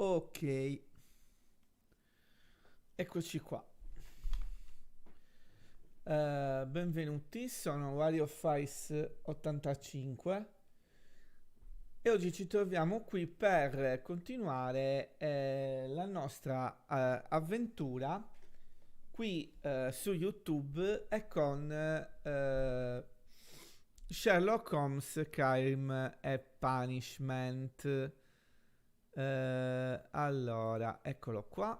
Ok, eccoci qua. Benvenuti, sono WarioFice85 e oggi ci troviamo qui per continuare la nostra avventura qui su YouTube e con Sherlock Holmes, Crime e Punishment. Allora, eccolo qua.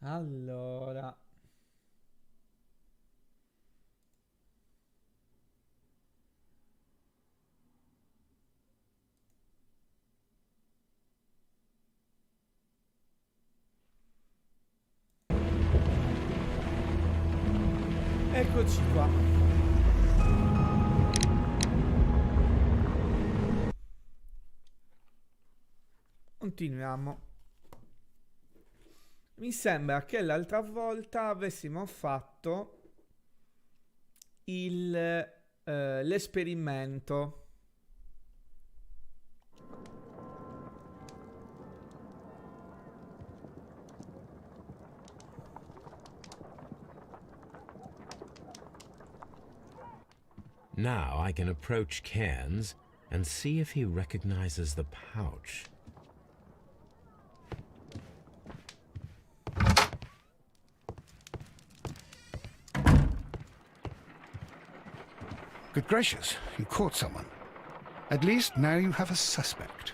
Allora, eccoci qua. Continuiamo. Mi sembra che l'altra volta avessimo fatto l'esperimento. Now I can approach Cairns and see if he recognizes the pouch. Good gracious, you caught someone. At least now you have a suspect.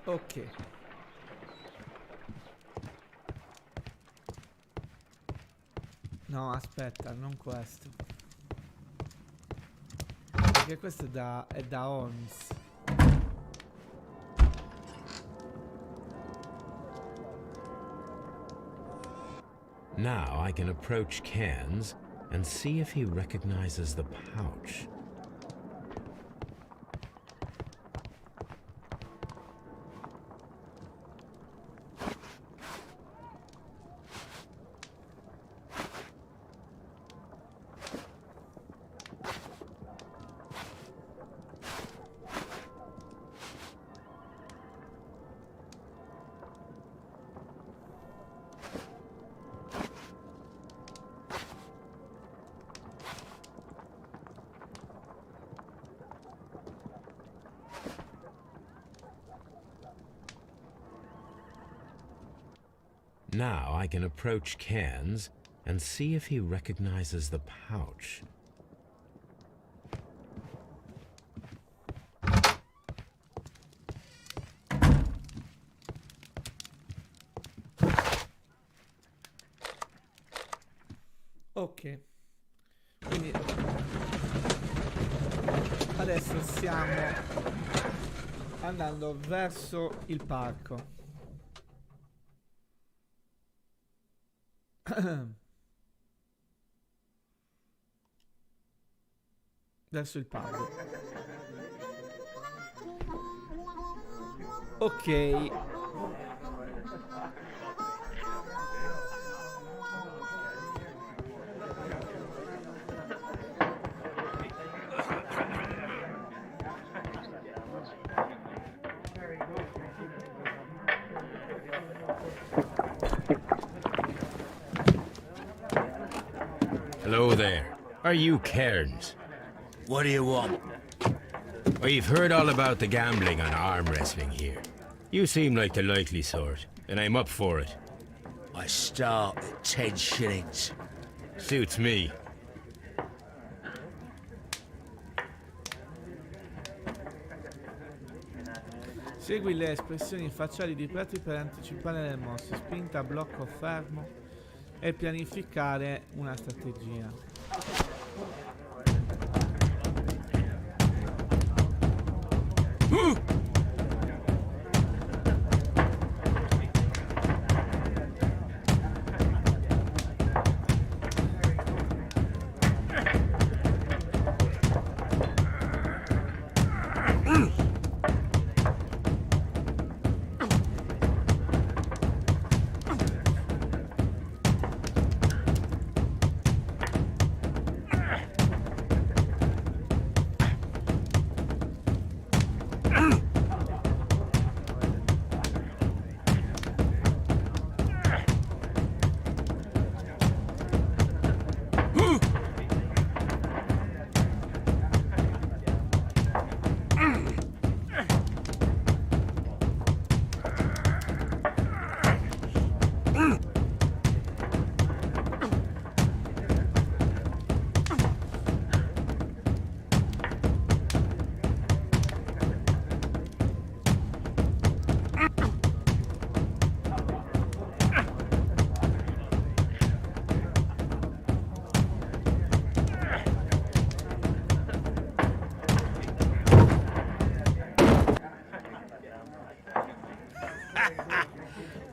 Ok. No, aspetta, non questo. Perché questo è da Holmes. Now I can approach Cairns and see if he recognizes the pouch. Now I can approach Cairns and see if he recognizes the pouch. Ok. Quindi adesso stiamo andando verso il parco. Verso il pub. Ok. Hello there. Are you Cairns? What do you want? I've heard all about the gambling on arm wrestling here. You seem like the likely sort, and I'm up for it. I start at 10 shillings. Suits me. Segui le espressioni facciali di Petri per anticipare le mosse, spinta, blocco, fermo e pianificare una strategia.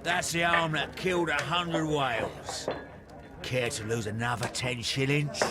That's the arm that killed 100 whales. Care to lose another 10 shillings?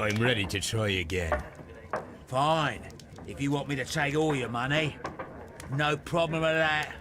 I'm ready to try again. Fine. If you want me to take all your money, no problem with that.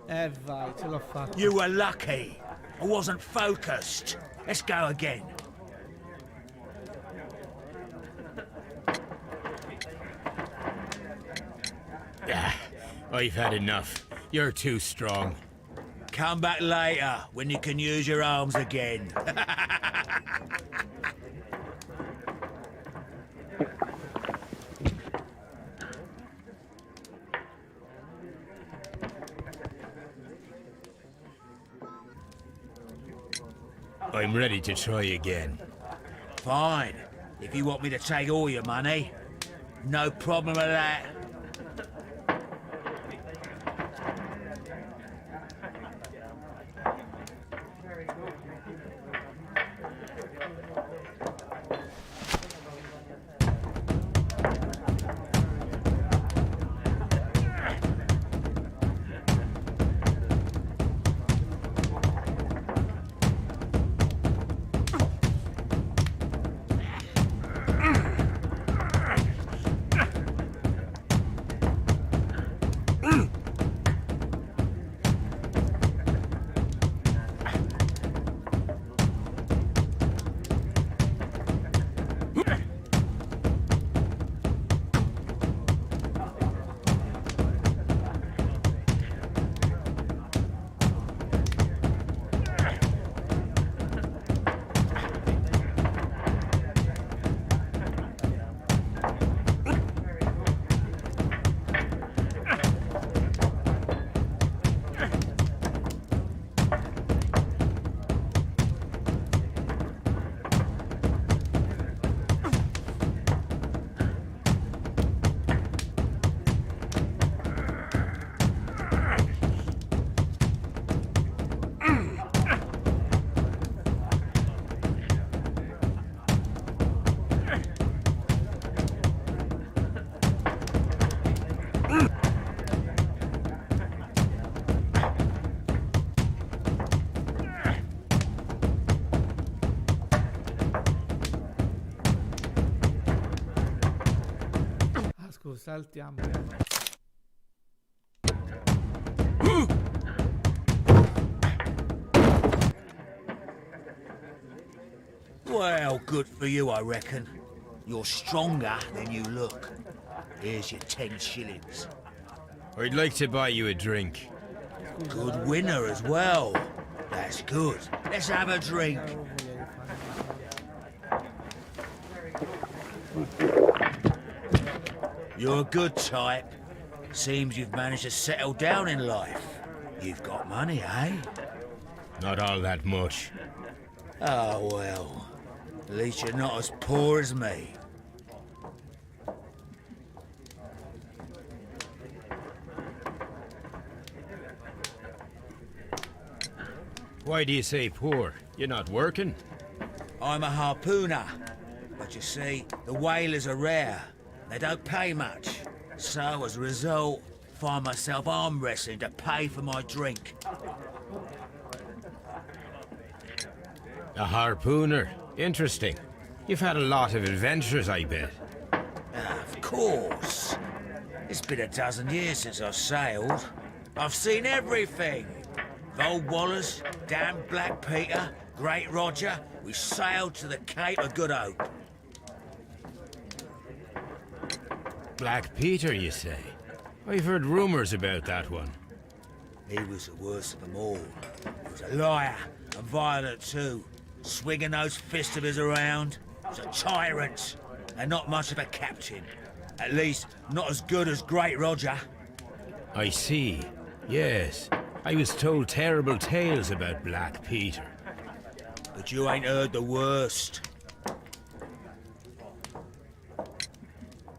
Vai, ce l'ho fatta. You were lucky. I wasn't focused. Let's go again. Ah, I've had enough. You're too strong. Come back later when you can use your arms again. I'm ready to try again. Fine. If you want me to take all your money, no problem with that. Saltiamo. Well, good for you, I reckon. You're stronger than you look. Here's your 10 shillings. I'd like to buy you a drink. Good winner as well. That's good. Let's have a drink. You're a good type. Seems you've managed to settle down in life. You've got money, eh? Not all that much. Oh, well. At least you're not as poor as me. Why do you say poor? You're not working? I'm a harpooner. But you see, the whalers are rare. They don't pay much. So, as a result, find myself arm wrestling to pay for my drink. A harpooner? Interesting. You've had a lot of adventures, I bet. Of course. It's been a dozen years since I've sailed. I've seen everything. Old Wallace, damn Black Peter, Great Roger. We sailed to the Cape of Good Hope. Black Peter, you say? I've heard rumors about that one. He was the worst of them all. He was a liar, and violent too. Swinging those fists of his around. He was a tyrant, and not much of a captain. At least, not as good as Great Roger. I see. Yes. I was told terrible tales about Black Peter. But you ain't heard the worst.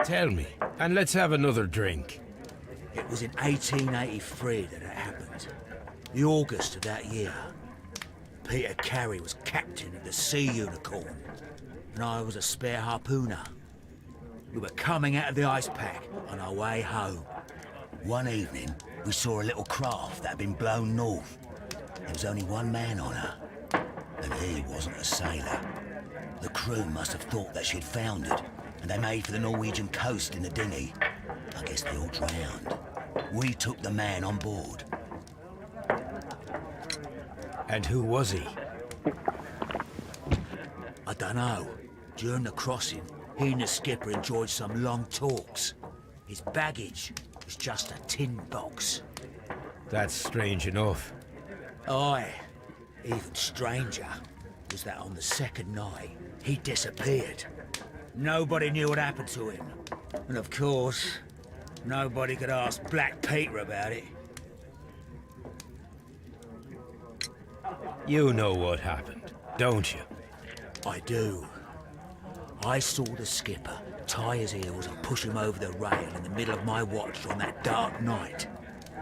Tell me, and let's have another drink. It was in 1883 that it happened. The August of that year. Peter Carey was captain of the Sea Unicorn, and I was a spare harpooner. We were coming out of the ice pack on our way home. One evening, we saw a little craft that had been blown north. There was only one man on her, and he wasn't a sailor. The crew must have thought that she'd foundered, and they made for the Norwegian coast in the dinghy. I guess they all drowned. We took the man on board. And who was he? I dunno. During the crossing, he and the skipper enjoyed some long talks. His baggage was just a tin box. That's strange enough. Aye. Even stranger was that on the second night, he disappeared. Nobody knew what happened to him. And of course, nobody could ask Black Peter about it. You know what happened, don't you? I do. I saw the skipper tie his heels and push him over the rail in the middle of my watch on that dark night.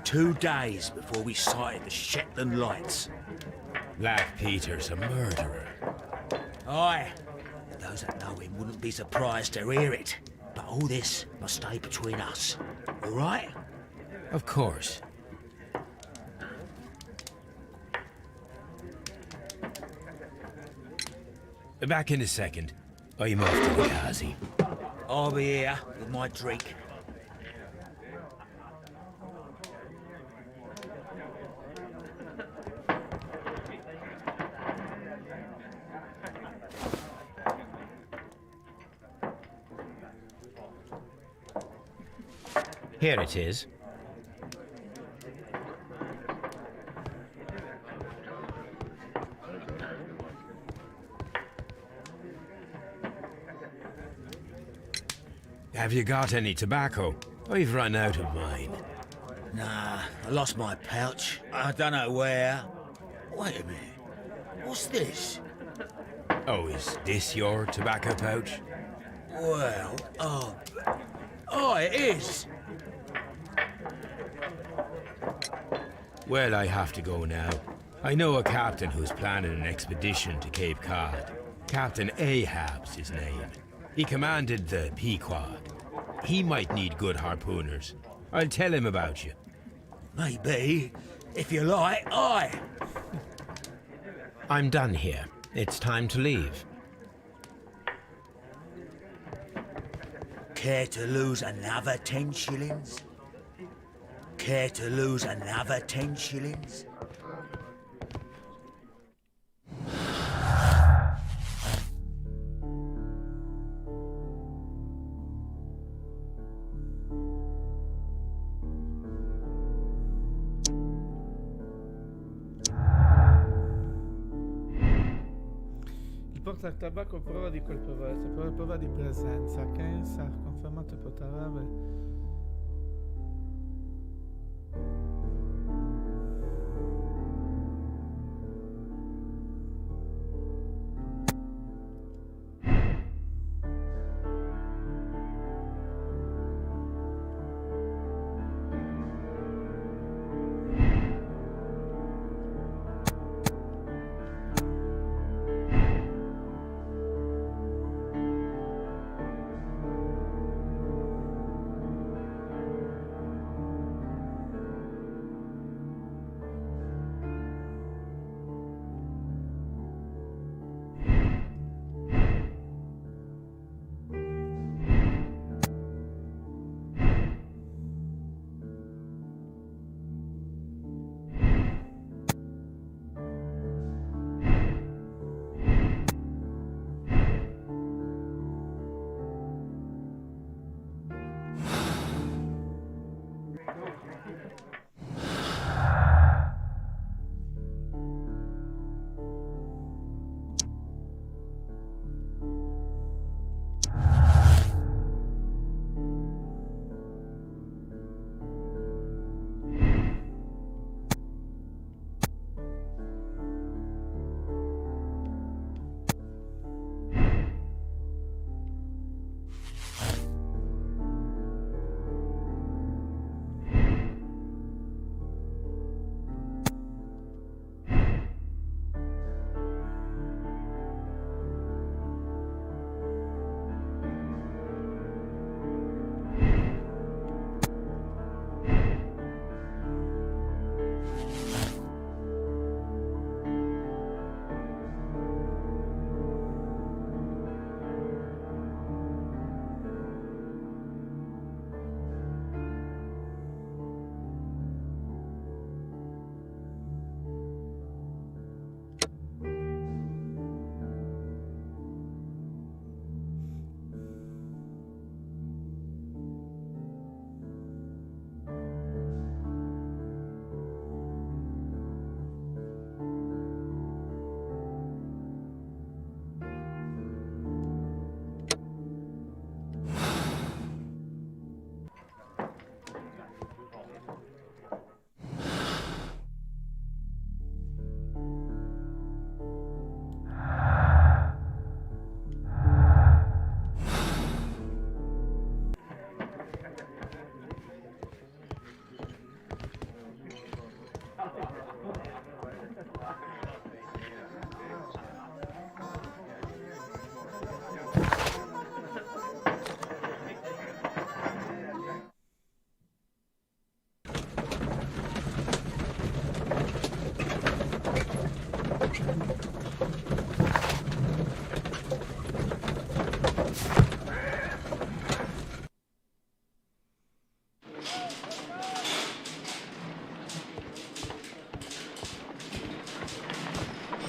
2 days before we sighted the Shetland lights. Black Peter's a murderer. Aye. And those that know him wouldn't be surprised to hear it. But all this must stay between us. All right? Of course. Back in a second. I'm off to the Kazi. I'll be here with my drink. Here it is. Have you got any tobacco? I've run out of mine. Nah, I lost my pouch. I don't know where. Wait a minute. What's this? Oh, is this your tobacco pouch? Well, oh, it is. Well, I have to go now. I know a captain who's planning an expedition to Cape Cod. Captain Ahab's his name. He commanded the Pequod. He might need good harpooners. I'll tell him about you. Maybe. If you like, aye. I'm done here. It's time to leave. Care to lose another 10 shillings? Care to lose another 10 shillings? Il portatabacco prova di colpevolezza, prova di presenza. Keynes ha confermato il portatabacco.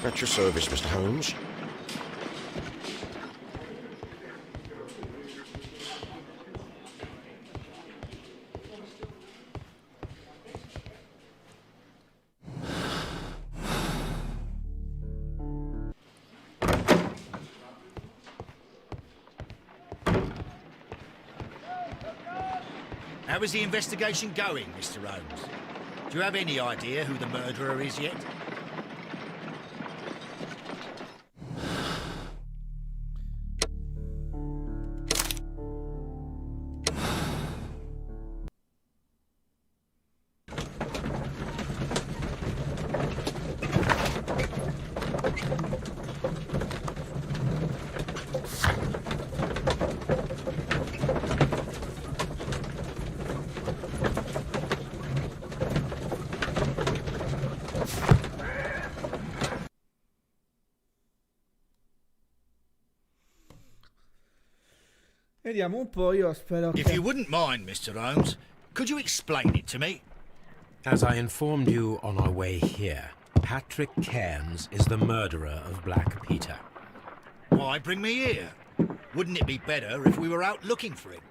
At your service, Mr. Holmes. How is the investigation going, Mr. Holmes? Do you have any idea who the murderer is yet? Vediamo un po', io spero If che... you wouldn't mind, Mr. Holmes, could you explain it to me? As I informed you on our way here, Patrick Cairns is the murderer of Black Peter. Why bring me here? Wouldn't it be better if we were out looking for him?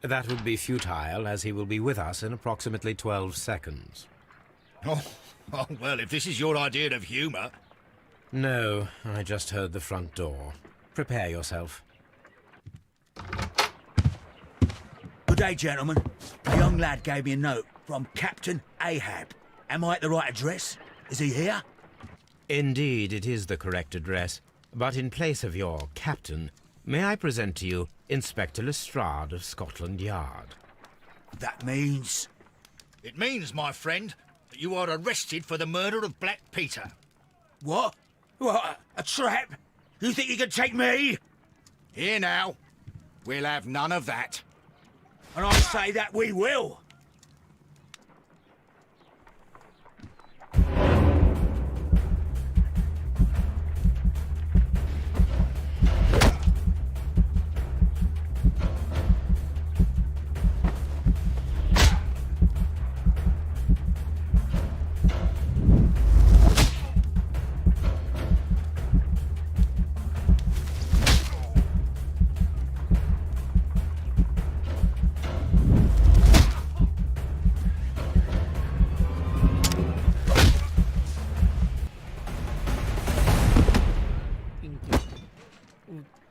That would be futile, as he will be with us in approximately 12 seconds. Oh, well, if this is your idea of humour... No, I just heard the front door. Prepare yourself. Good day, gentlemen. A young lad gave me a note from Captain Ahab. Am I at the right address? Is he here? Indeed, it is the correct address. But in place of your captain, may I present to you Inspector Lestrade of Scotland Yard? That means... It means, my friend, that you are arrested for the murder of Black Peter. What? What? A trap? You think you can take me? Here now. We'll have none of that. And I say that we will.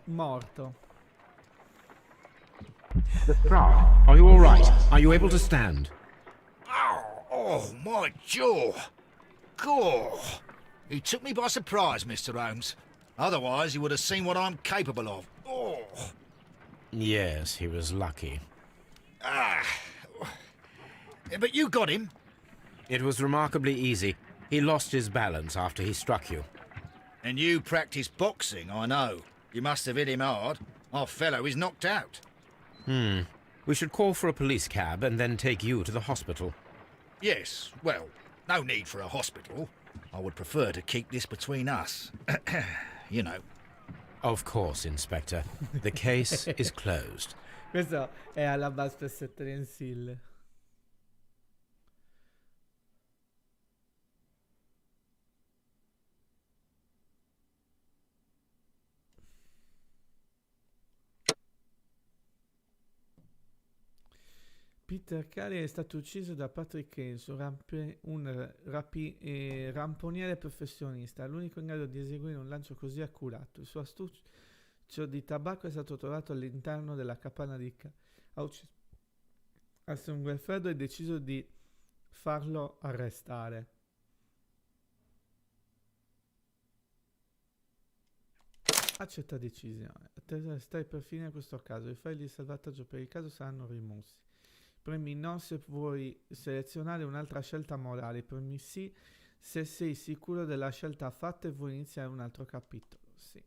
Morto. Lestrade, are you all right? Are you able to stand? Oh, my jaw. Gore. He took me by surprise, Mr. Holmes. Otherwise, he would have seen what I'm capable of. Oh. Yes, he was lucky. But you got him. It was remarkably easy. He lost his balance after he struck you. And you practice boxing, I know. You must have hit him hard. Our fellow is knocked out. We should call for a police cab and then take you to the hospital. Yes, well, no need for a hospital. I would prefer to keep this between us. You know. Of course, Inspector. The case is closed. Questo è alla base per Settensil. Peter Carey è stato ucciso da Patrick Cairns, un ramponiere professionista, l'unico in grado di eseguire un lancio così accurato. Il suo astuccio di tabacco è stato trovato all'interno della capanna di ha ucciso a sangue freddo e deciso di farlo arrestare. Accetta decisione. Stai per finire questo caso. I file di salvataggio per il caso saranno rimossi. Premi no se vuoi selezionare un'altra scelta morale, premi sì se sei sicuro della scelta fatta e vuoi iniziare un altro capitolo. Sì.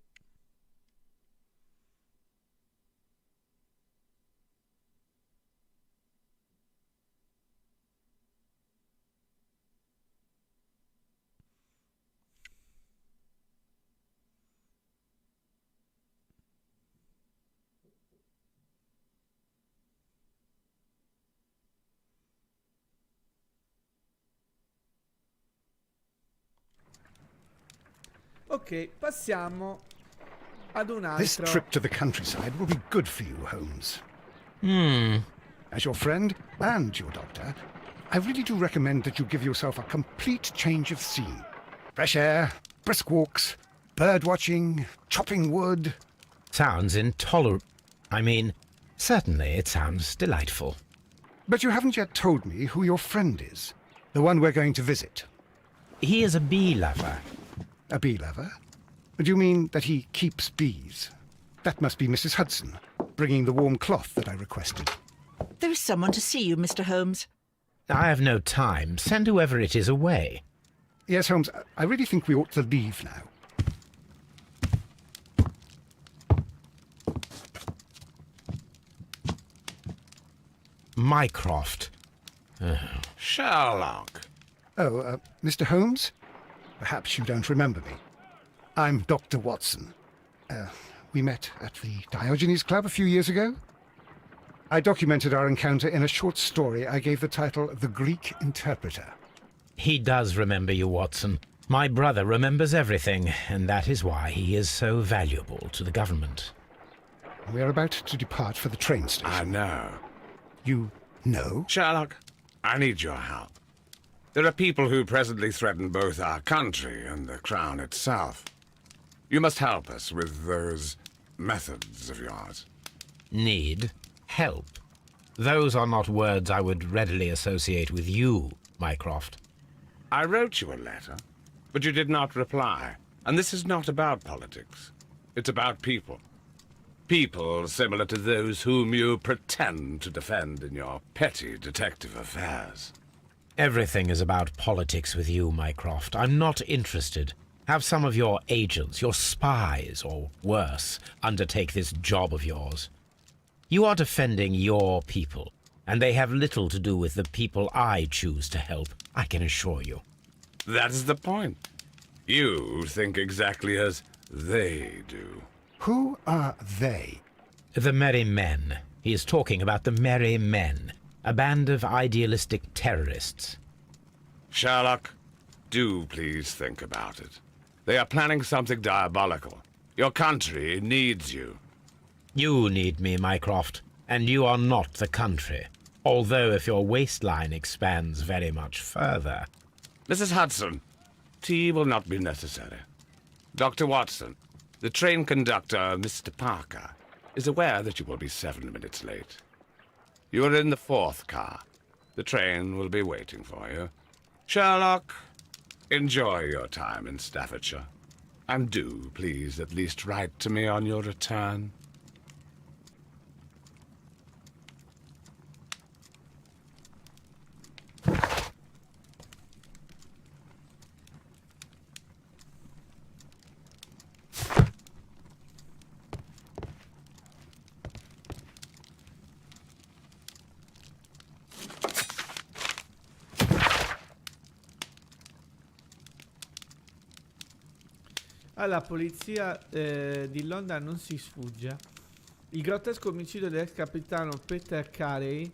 Ok, passiamo ad un This altro. trip to the countryside will be good for you, Holmes. As your friend and your doctor, I really do recommend that you give yourself a complete change of scene. Fresh air, brisk walks, bird watching, chopping wood. Sounds intolerable. I mean, certainly it sounds delightful. But you haven't yet told me who your friend is, the one we're going to visit. He is a bee lover. A bee lover? Do you mean that he keeps bees? That must be Mrs. Hudson, bringing the warm cloth that I requested. There is someone to see you, Mr. Holmes. I have no time. Send whoever it is away. Yes, Holmes, I really think we ought to leave now. Mycroft. Sherlock. Oh, Mr. Holmes? Perhaps you don't remember me. I'm Dr. Watson. We met at the Diogenes Club a few years ago. I documented our encounter in a short story I gave the title The Greek Interpreter. He does remember you, Watson. My brother remembers everything, and that is why he is so valuable to the government. We are about to depart for the train station. I know. You know? Sherlock, I need your help. There are people who presently threaten both our country and the Crown itself. You must help us with those methods of yours. Need help. Those are not words I would readily associate with you, Mycroft. I wrote you a letter, but you did not reply. And this is not about politics. It's about people. People similar to those whom you pretend to defend in your petty detective affairs. Everything is about politics with you, Mycroft. I'm not interested. Have some of your agents, your spies, or worse, undertake this job of yours. You are defending your people, and they have little to do with the people I choose to help, I can assure you. That is the point. You think exactly as they do. Who are they? The Merry Men. He is talking about the Merry Men, a band of idealistic terrorists. Sherlock, do please think about it. They are planning something diabolical. Your country needs you. You need me, Mycroft, and you are not the country. Although if your waistline expands very much further. Mrs. Hudson, tea will not be necessary. Dr. Watson, the train conductor, Mr. Parker, is aware that you will be 7 minutes late. You are in the 4th car. The train will be waiting for you. Sherlock, enjoy your time in Staffordshire. And do, please, at least write to me on your return. Alla polizia di Londra non si sfugge. Il grottesco omicidio dell'ex capitano Peter Carey,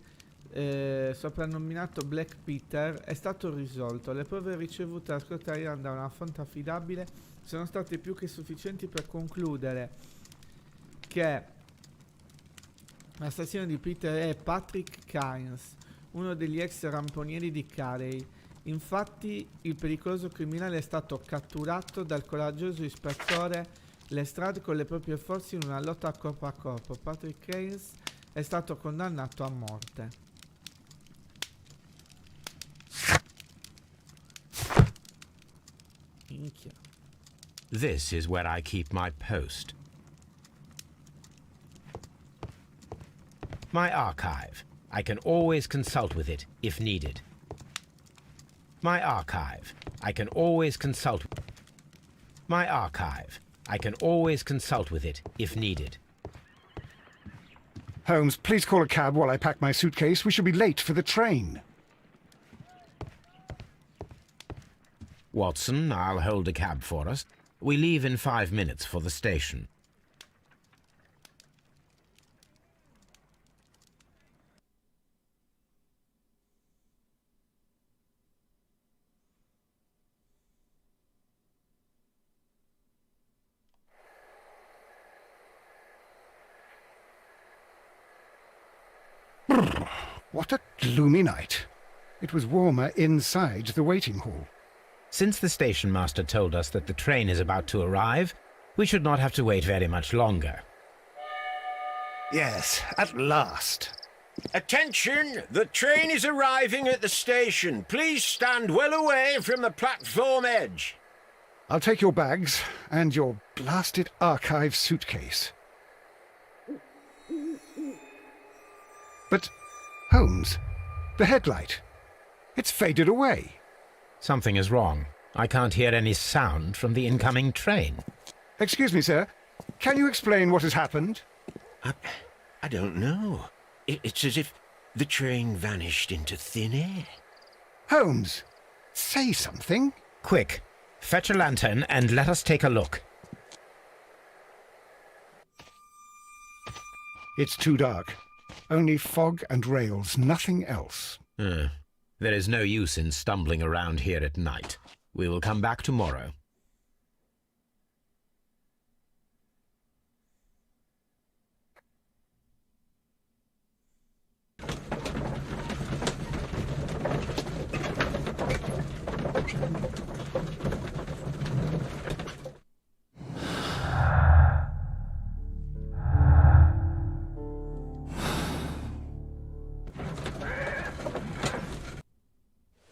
soprannominato Black Peter, è stato risolto. Le prove ricevute dalla Scotland da una fonte affidabile sono state più che sufficienti per concludere che l'assassino di Peter è Patrick Kynes, uno degli ex ramponieri di Carey. Infatti il pericoloso criminale è stato catturato dal coraggioso ispettore Lestrade con le proprie forze in una lotta corpo a corpo. Patrick Kynes è stato condannato a morte. Minchia. This is where I keep my post. My archive. I can always consult with it if needed. My archive. I can always consult. My archive. I can always consult with it if needed. Holmes, please call a cab while I pack my suitcase. We shall be late for the train. Watson, I'll hold a cab for us. We leave in 5 minutes for the station. What a gloomy night. It was warmer inside the waiting hall. Since the station master told us that the train is about to arrive, we should not have to wait very much longer. Yes, at last. Attention! The train is arriving at the station. Please stand well away from the platform edge. I'll take your bags and your blasted archive suitcase. But, Holmes, the headlight. It's faded away. Something is wrong. I can't hear any sound from the incoming train. Excuse me, sir. Can you explain what has happened? I don't know. It's as if the train vanished into thin air. Holmes, say something. Quick, fetch a lantern and let us take a look. It's too dark. Only fog and rails, nothing else. There is no use in stumbling around here at night. We will come back tomorrow.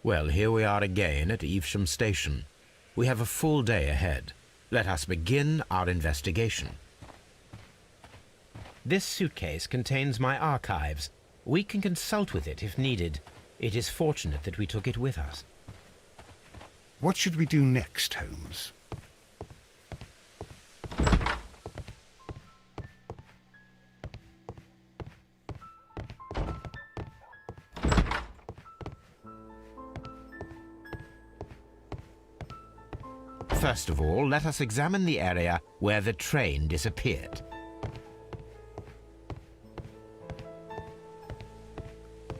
Well, here we are again at Evesham Station. We have a full day ahead. Let us begin our investigation. This suitcase contains my archives. We can consult with it if needed. It is fortunate that we took it with us. What should we do next, Holmes? First of all, let us examine the area where the train disappeared.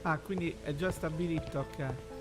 Ah, quindi è già stabilito, ok.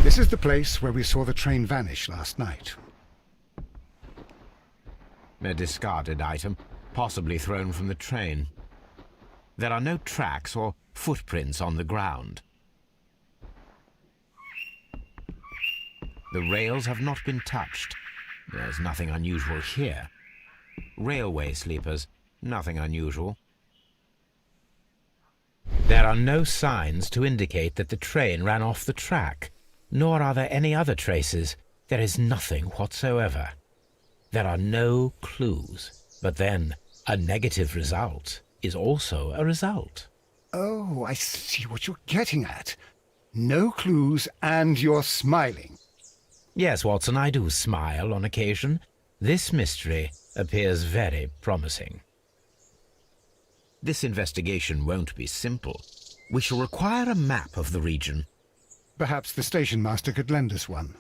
This is the place where we saw the train vanish last night. A discarded item, possibly thrown from the train. There are no tracks or footprints on the ground. The rails have not been touched. There's nothing unusual here. Railway sleepers, nothing unusual. There are no signs to indicate that the train ran off the track, nor are there any other traces. There is nothing whatsoever. There are no clues. But then, a negative result is also a result. Oh, I see what you're getting at. No clues, and you're smiling. Yes, Watson, I do smile on occasion. This mystery appears very promising. This investigation won't be simple. We shall require a map of the region. Perhaps the station master could lend us one.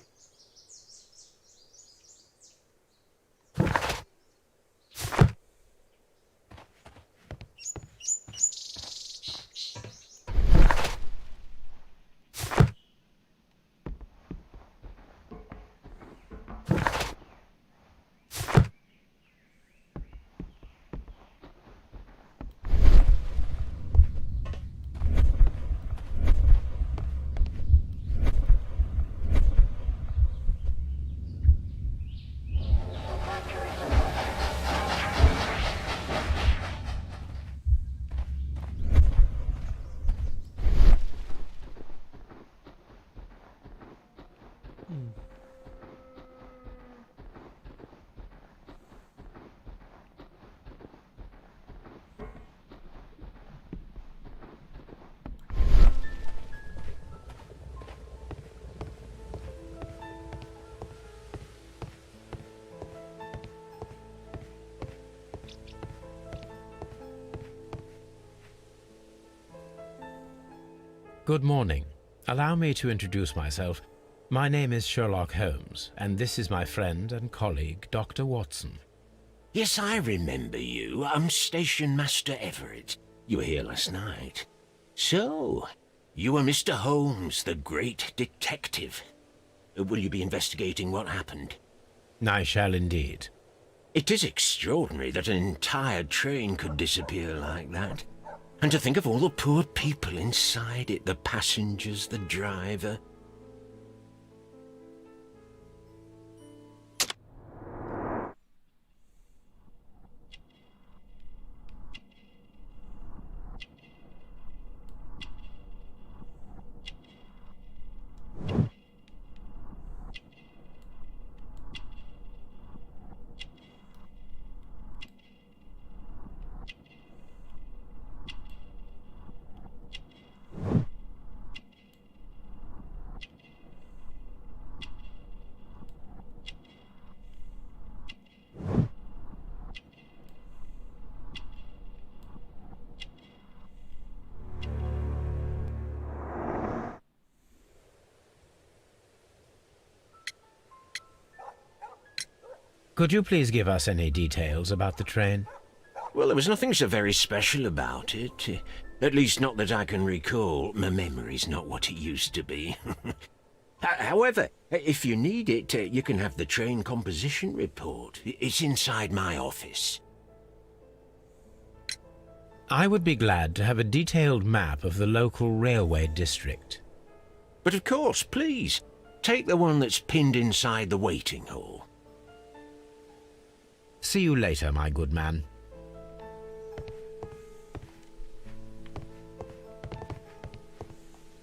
Good morning. Allow me to introduce myself. My name is Sherlock Holmes, and this is my friend and colleague, Dr. Watson. Yes, I remember you. I'm Station Master Everett. You were here last night. So, you are Mr. Holmes, the great detective. Will you be investigating what happened? I shall indeed. It is extraordinary that an entire train could disappear like that. And to think of all the poor people inside it, the passengers, the driver. Could you please give us any details about the train? Well, there was nothing so very special about it. At least not that I can recall. My memory's not what it used to be. However, if you need it, you can have the train composition report. It's inside my office. I would be glad to have a detailed map of the local railway district. But of course, please, take the one that's pinned inside the waiting hall. See you later, my good man.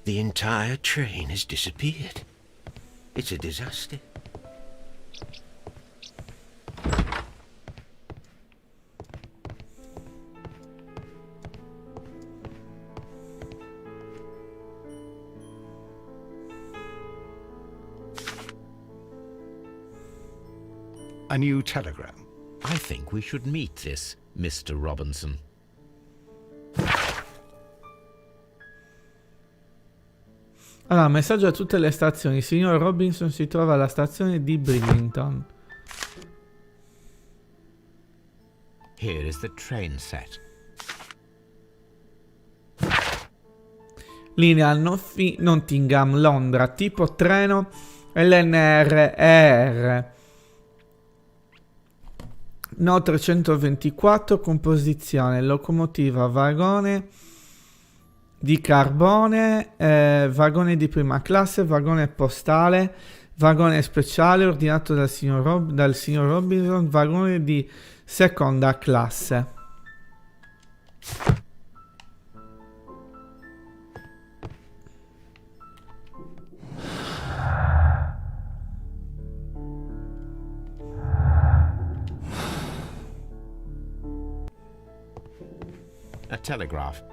The entire train has disappeared. It's a disaster. A new telegram. I think we should meet this Mr. Robinson. Allora, messaggio a tutte le stazioni. Il signor Robinson si trova alla stazione di Bridlington. Here is the train set. Linea Nottingham, Londra, tipo treno LNRER. No 324, composizione, locomotiva, vagone di carbone, vagone di prima classe, vagone postale, vagone speciale ordinato dal signor Robinson, vagone di seconda classe. A telegraph.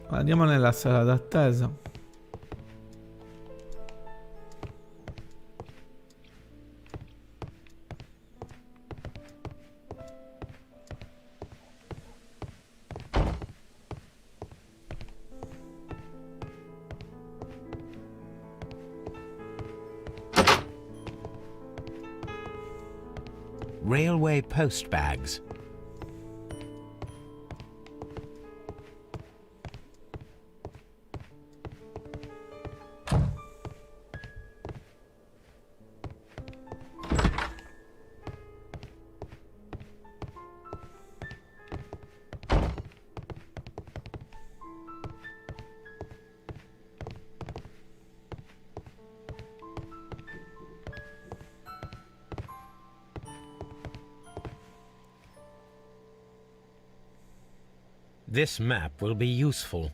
Andiamo nella sala d'attesa. Railway post bags. This map will be useful.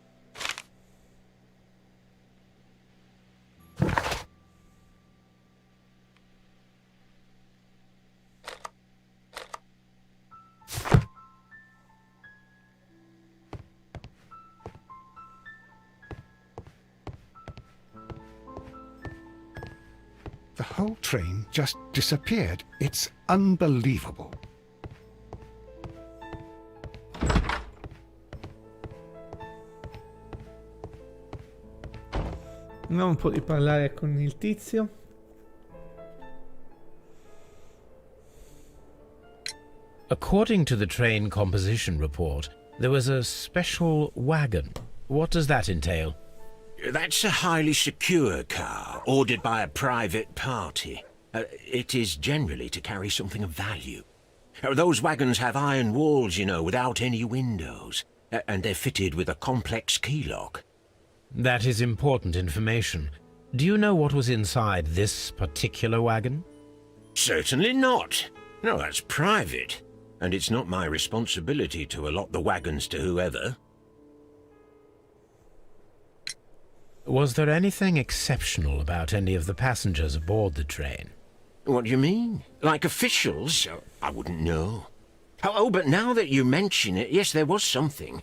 whole train just disappeared. It's unbelievable. Vediamo un po' di parlare con il tizio. According to the train composition report, there was a special wagon. What does that entail? That's a highly secure car, ordered by a private party. It is generally to carry something of value. Those wagons have iron walls, you know, without any windows. And they're fitted with a complex key lock. That is important information. Do you know what was inside this particular wagon? Certainly not. No, that's private. And it's not my responsibility to allot the wagons to whoever. Was there anything exceptional about any of the passengers aboard the train? What do you mean? Like officials? I wouldn't know. Oh, but now that you mention it, yes, there was something.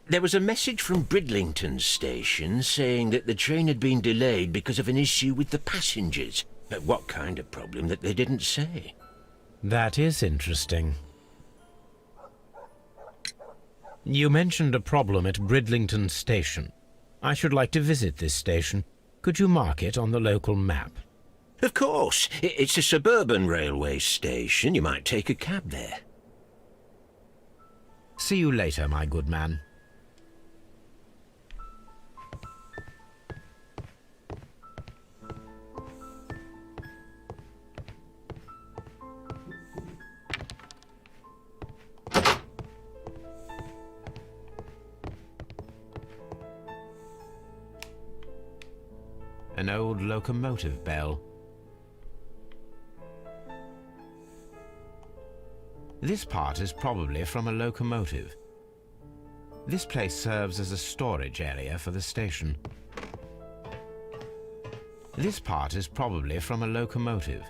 There was a message from Bridlington station saying that the train had been delayed because of an issue with the passengers. What kind of problem that they didn't say? That is interesting. You mentioned a problem at Bridlington station. I should like to visit this station. Could you mark it on the local map? Of course. It's a suburban railway station. You might take a cab there. See you later, my good man. An old locomotive bell. This part is probably from a locomotive. This place serves as a storage area for the station. This part is probably from a locomotive.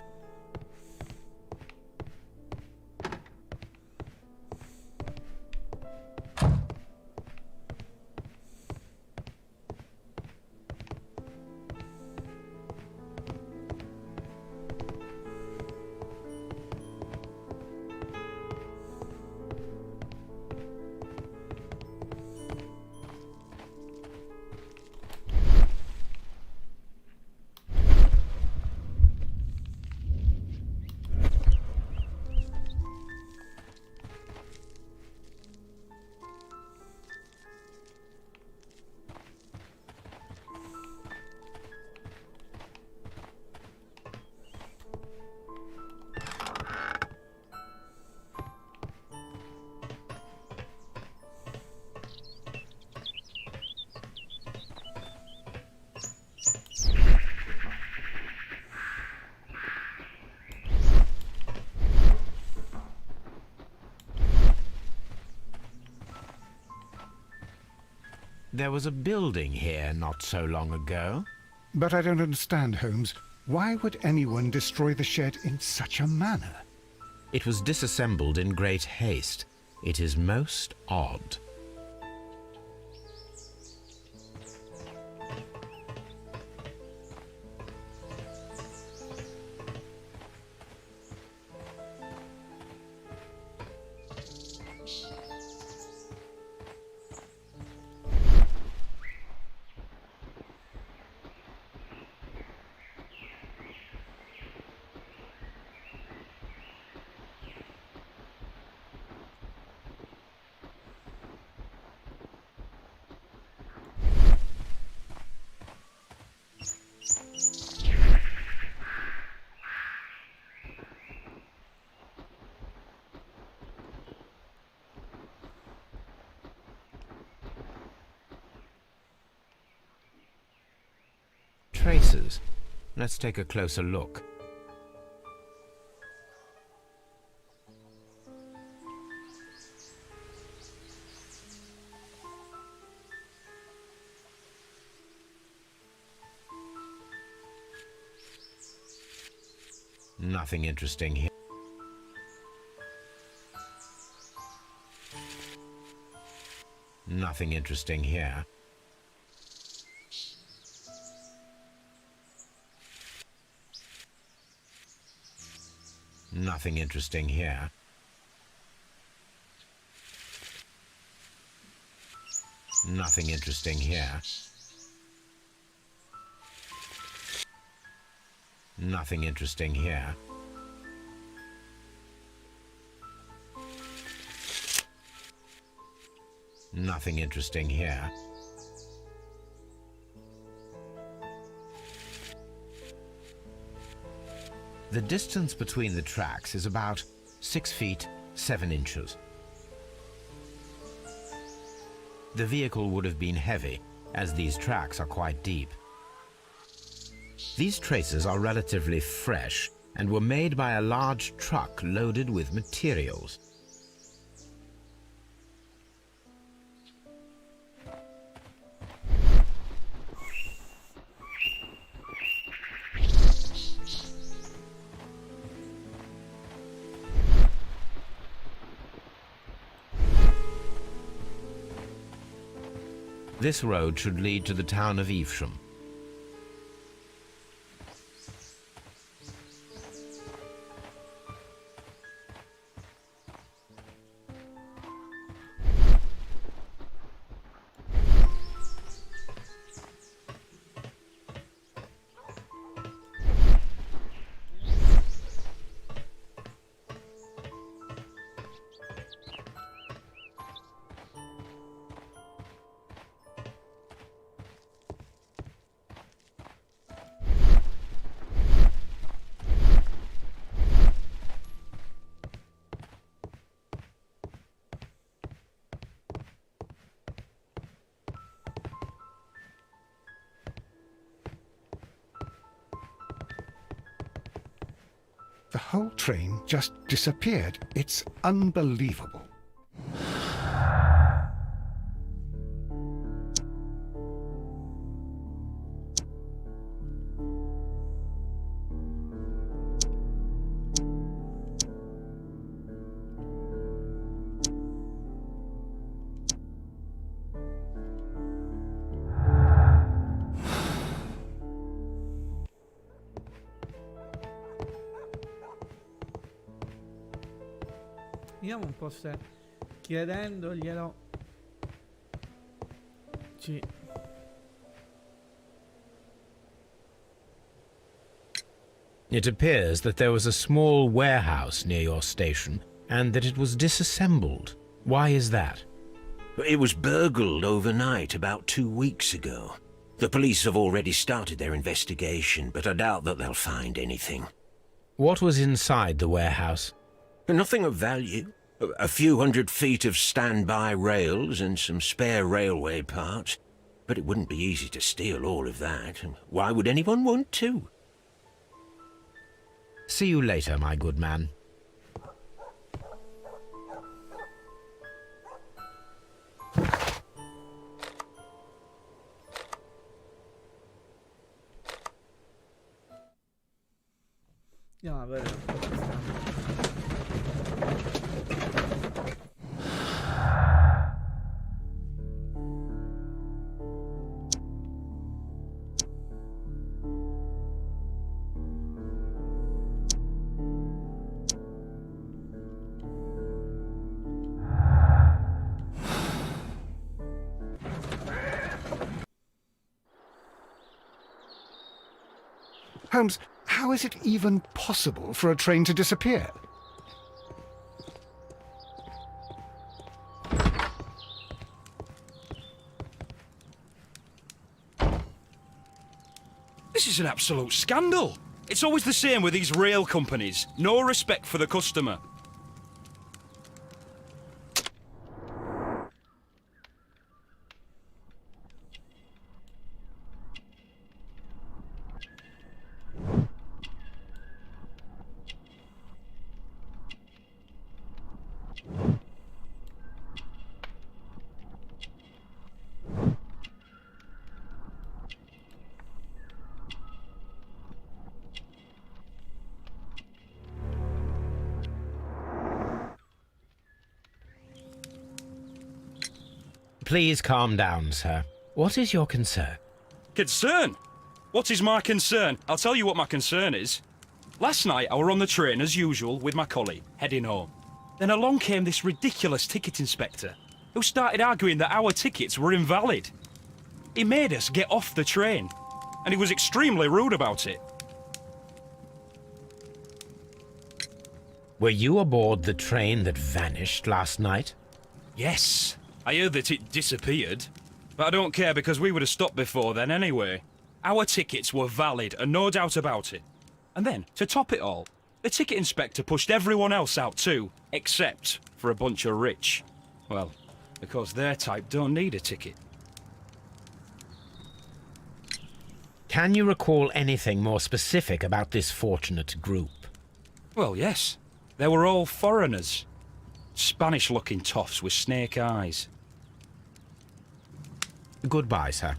There was a building here not so long ago. But I don't understand, Holmes. Why would anyone destroy the shed in such a manner? It was disassembled in great haste. It is most odd. Traces. Let's take a closer look. Nothing interesting here. Nothing interesting here. Nothing interesting here. Nothing interesting here. Nothing interesting here. Nothing interesting here. The distance between the tracks is about 6 feet 7 inches. The vehicle would have been heavy, as these tracks are quite deep. These traces are relatively fresh and were made by a large truck loaded with materials. This road should lead to the town of Evesham. The whole train just disappeared. It's unbelievable. Vediamo un po' se chiedendoglielo ci... It appears that there was a small warehouse near your station and that it was disassembled. Why is that? It was burgled overnight about 2 weeks ago. The police have already started their investigation, but I doubt that they'll find anything. What was inside the warehouse? Nothing of value. A few 100 feet of standby rails and some spare railway parts. But it wouldn't be easy to steal all of that. Why would anyone want to? See you later, my good man. Andiamo a vedere un po' questa... Holmes, how is it even possible for a train to disappear? This is an absolute scandal. It's always the same with these rail companies. No respect for the customer. Please calm down, sir. What is your concern? Concern? What is my concern? I'll tell you what my concern is. Last night I were on the train as usual with my collie, heading home. Then along came this ridiculous ticket inspector, who started arguing that our tickets were invalid. He made us get off the train, and he was extremely rude about it. Were you aboard the train that vanished last night? Yes, I heard that it disappeared. But I don't care because we would have stopped before then anyway. Our tickets were valid and no doubt about it. And then, to top it all, the ticket inspector pushed everyone else out too, except for a bunch of rich. Well, because their type don't need a ticket. Can you recall anything more specific about this fortunate group? Well, yes. They were all foreigners. Spanish-looking toffs with snake eyes. Goodbye, sir.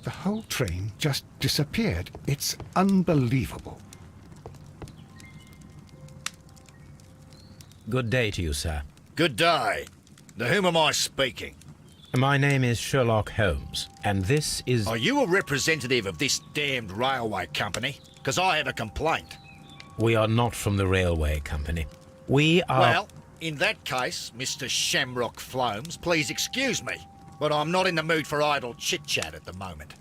The whole train just disappeared. It's unbelievable. Good day to you, sir. Good day. To whom am I speaking? My name is Sherlock Holmes, and this is... Are you a representative of this damned railway company? Because I have a complaint. We are not from the railway company. We are... Well, in that case, Mr. Shamrock Flomes, please excuse me, but I'm not in the mood for idle chit-chat at the moment.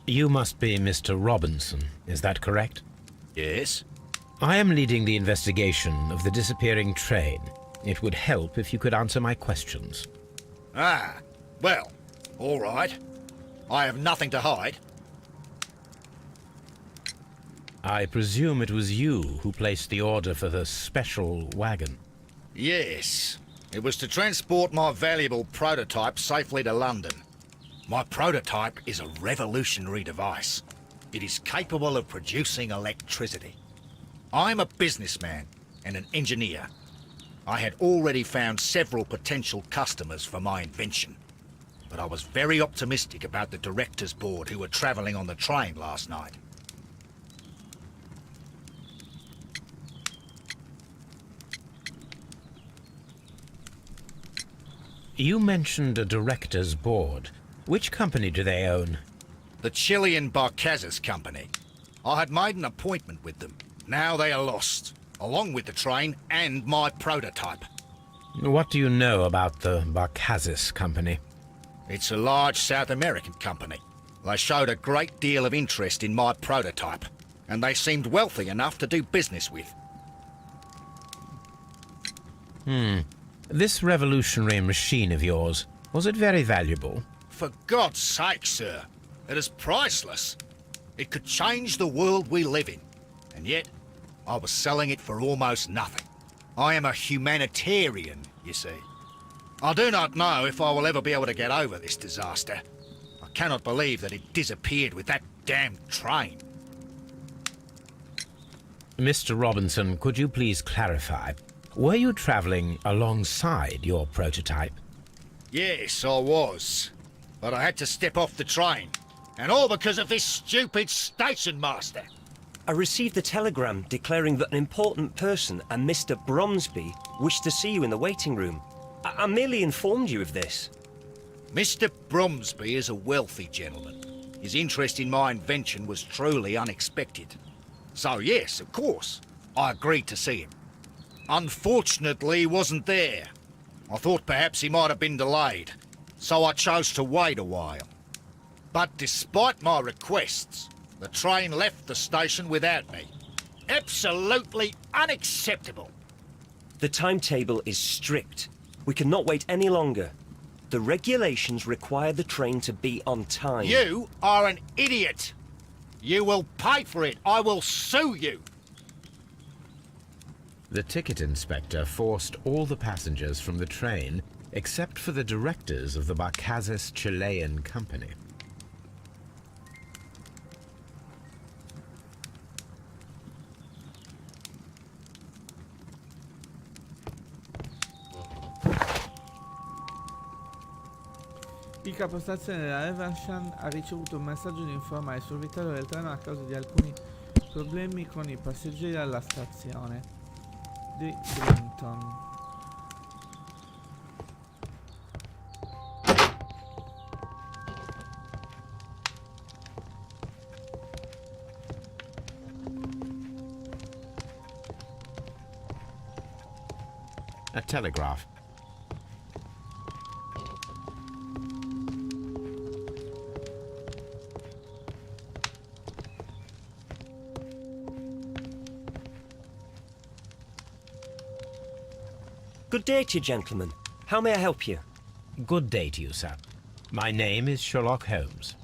You must be Mr. Robinson, is that correct? Yes? I am leading the investigation of the disappearing train. It would help if you could answer my questions. Ah, well, all right. I have nothing to hide. I presume it was you who placed the order for the special wagon. Yes. It was to transport my valuable prototype safely to London. My prototype is a revolutionary device. It is capable of producing electricity. I'm a businessman and an engineer. I had already found several potential customers for my invention, but I was very optimistic about the directors' board who were travelling on the train last night. You mentioned a director's board. Which company do they own? The Chilean Barcazas Company. I had made an appointment with them. Now they are lost, along with the train and my prototype. What do you know about the Barcazas Company? It's a large South American company. They showed a great deal of interest in my prototype, and they seemed wealthy enough to do business with. This revolutionary machine of yours, was it very valuable? For God's sake, sir, it is priceless. It could change the world we live in, and yet I was selling it for almost nothing. I am a humanitarian, you see. I do not know if I will ever be able to get over this disaster. I cannot believe that it disappeared with that damned train. Mr. Robinson, could you please clarify? Were you traveling alongside your prototype? Yes, I was. But I had to step off the train. And all because of this stupid station master. I received a telegram declaring that an important person, a Mr. Bromsby, wished to see you in the waiting room. I merely informed you of this. Mr. Bromsby is a wealthy gentleman. His interest in my invention was truly unexpected. So yes, of course, I agreed to see him. Unfortunately, he wasn't there. I thought perhaps he might have been delayed, so I chose to wait a while. But despite my requests, the train left the station without me. Absolutely unacceptable. The timetable is strict. We cannot wait any longer. The regulations require the train to be on time. You are an idiot. You will pay for it. I will sue you. The ticket inspector forced all the passengers from the train except for the directors of the Barcazes Chilean Company. Il capostazione della Evanshan ha ricevuto un messaggio di informare sul ritardo del treno a causa di alcuni problemi con i passeggeri alla stazione di Brinton. A telegraph. Good day to you, gentlemen. How may I help you? Good day to you, sir. My name is Sherlock Holmes.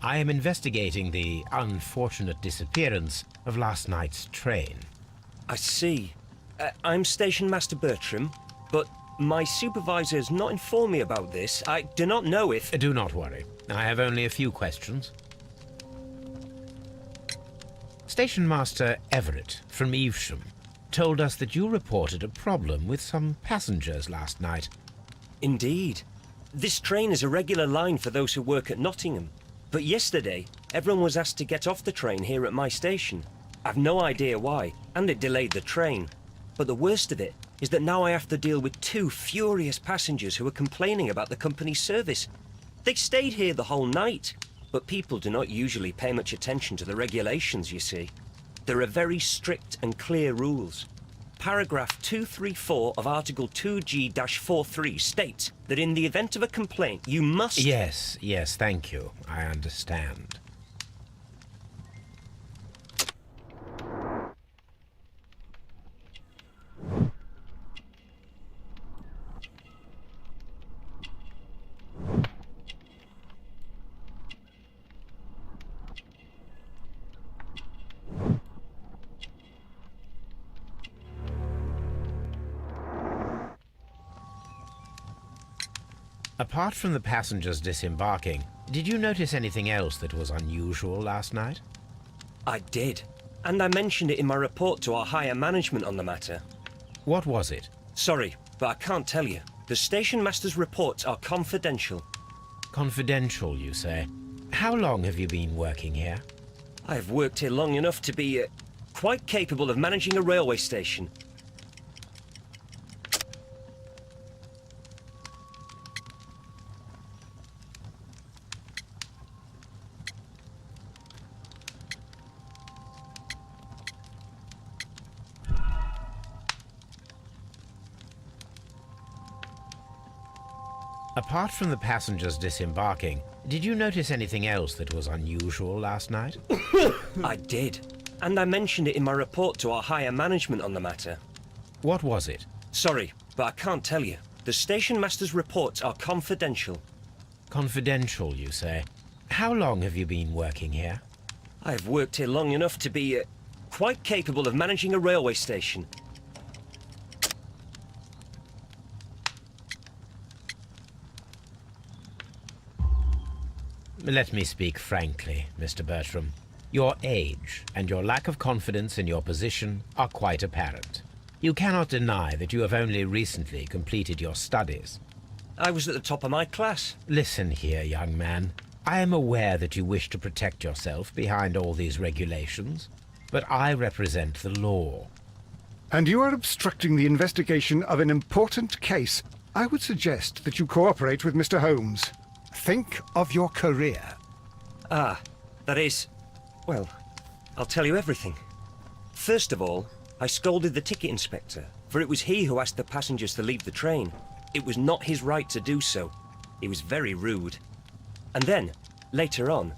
I am investigating the unfortunate disappearance of last night's train. I see. I'm Station Master Bertram, but my supervisor has not informed me about this. I do not know if... Do not worry. I have only a few questions. Station Master Everett from Evesham told us that you reported a problem with some passengers last night. Indeed. This train is a regular line for those who work at Nottingham. But yesterday, everyone was asked to get off the train here at my station. I've no idea why, and it delayed the train. But the worst of it is that now I have to deal with 2 furious passengers who are complaining about the company's service. They stayed here the whole night, but people do not usually pay much attention to the regulations, you see. There are very strict and clear rules. Paragraph 234 of Article 2G-43 states that in the event of a complaint, you must... Yes, thank you. I understand. Apart from the passengers disembarking, did you notice anything else that was unusual last night? I did, and I mentioned it in my report to our higher management on the matter. What was it? Sorry, but I can't tell you. The station master's reports are confidential. Confidential, you say? How long have you been working here? I have worked here long enough to be quite capable of managing a railway station. Apart from the passengers disembarking, did you notice anything else that was unusual last night? I did, and I mentioned it in my report to our higher management on the matter. What was it? Sorry, but I can't tell you. The station master's reports are confidential. Confidential, you say? How long have you been working here? I have worked here long enough to be quite capable of managing a railway station. Let me speak frankly, Mr. Bertram. Your age and your lack of confidence in your position are quite apparent. You cannot deny that you have only recently completed your studies. I was at the top of my class. Listen here, young man. I am aware that you wish to protect yourself behind all these regulations, but I represent the law. And you are obstructing the investigation of an important case. I would suggest that you cooperate with Mr. Holmes. Think of your career. Ah, that is... Well, I'll tell you everything. First of all, I scolded the ticket inspector, for it was he who asked the passengers to leave the train. It was not his right to do so. He was very rude. And then, later on,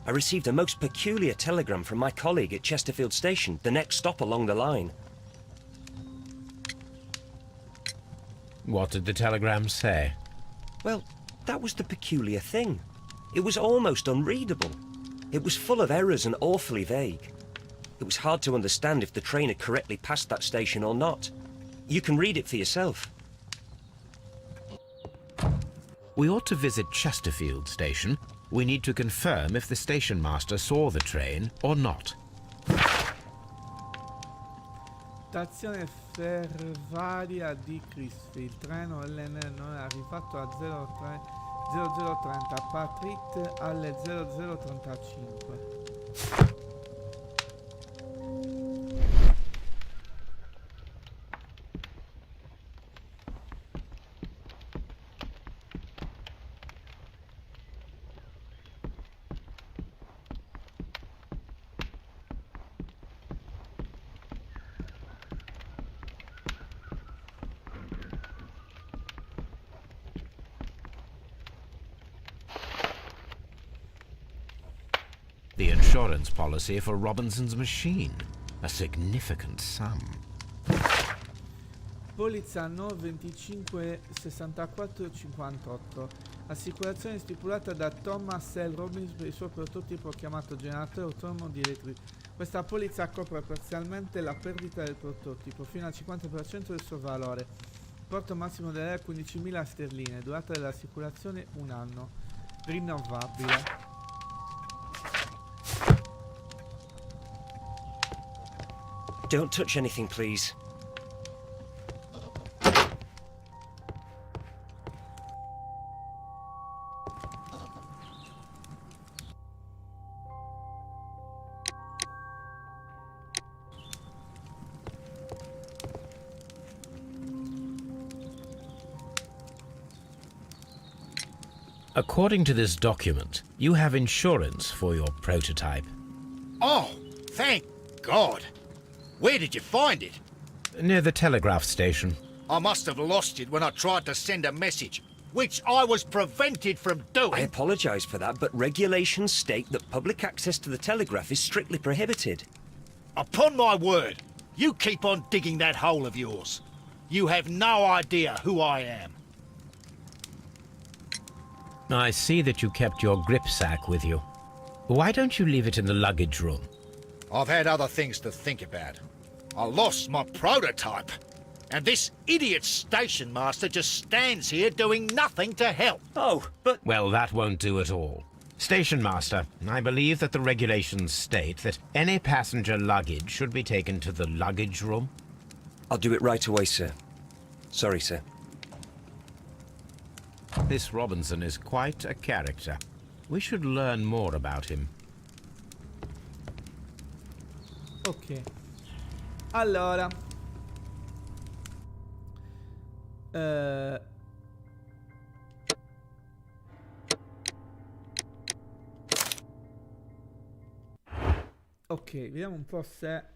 I received a most peculiar telegram from my colleague at Chesterfield Station, the next stop along the line. What did the telegram say? Well, that was the peculiar thing. It was almost unreadable. It was full of errors and awfully vague. It was hard to understand if the train had correctly passed that station or not. You can read it for yourself. We ought to visit Chesterfield Station. We need to confirm if the station master saw the train or not. Stazione ferroviaria di Crisfield. Il treno LN non è arrivato a 0030 Patrick alle 0035. The insurance policy for Robinson's machine. A significant sum. Polizza no 25 64 58. Assicurazione stipulata da Thomas L. Robbins per il suo prototipo chiamato generatore autonomo di elettricità. Questa polizza copre parzialmente la perdita del prototipo fino al 50% del suo valore. Importo massimo dell'area 15.000 sterline. Durata dell'assicurazione 1 anno. Rinnovabile. Don't touch anything, please. According to this document, you have insurance for your prototype. Oh, thank God. Where did you find it? Near the telegraph station. I must have lost it when I tried to send a message, which I was prevented from doing. I apologise for that, but regulations state that public access to the telegraph is strictly prohibited. Upon my word, you keep on digging that hole of yours. You have no idea who I am. I see that you kept your gripsack with you. Why don't you leave it in the luggage room? I've had other things to think about. I lost my prototype. And this idiot station master just stands here doing nothing to help. Oh, but... Well, that won't do at all. Station master, I believe that the regulations state that any passenger luggage should be taken to the luggage room. I'll do it right away, sir. Sorry, sir. This Robinson is quite a character. We should learn more about him. Ok. Allora. Ok, vediamo un po' se...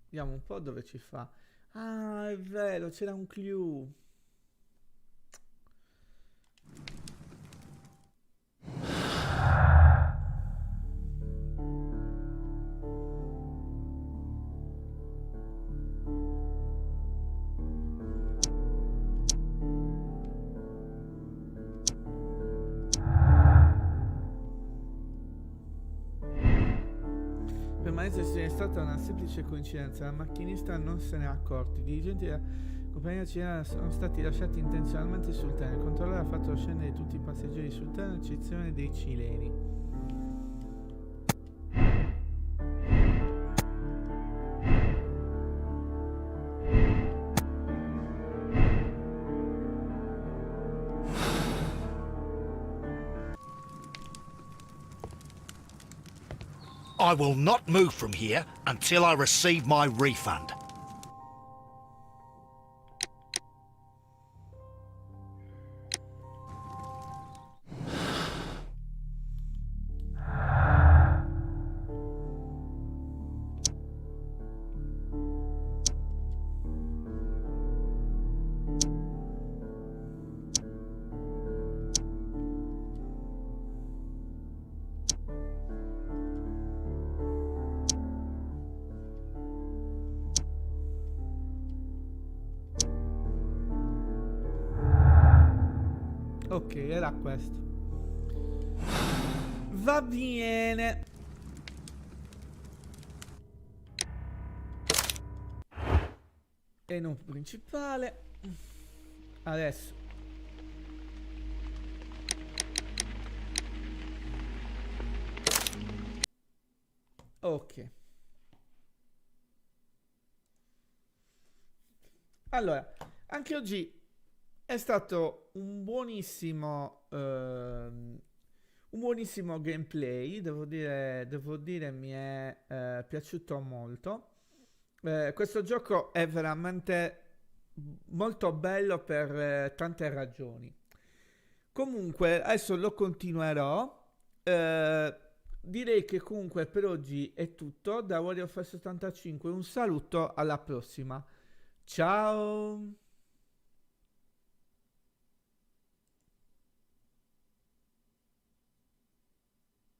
Vediamo un po' dove ci fa. Ah, è vero, c'era un clue. È stata una semplice coincidenza, la macchinista non se ne è accorto. I dirigenti della compagnia cilena sono stati lasciati intenzionalmente sul treno. Il controllore ha fatto scendere tutti i passeggeri sul treno, a eccezione dei cileni. I will not move from here until I receive my refund. Ok, era questo. Va bene. Menu principale. Adesso. Ok. Allora, anche oggi è stato un buonissimo gameplay, devo dire mi è piaciuto molto. Questo gioco è veramente molto bello per tante ragioni. Comunque, adesso lo continuerò. Direi che comunque per oggi è tutto. Da Warrior 75 un saluto, alla prossima. Ciao!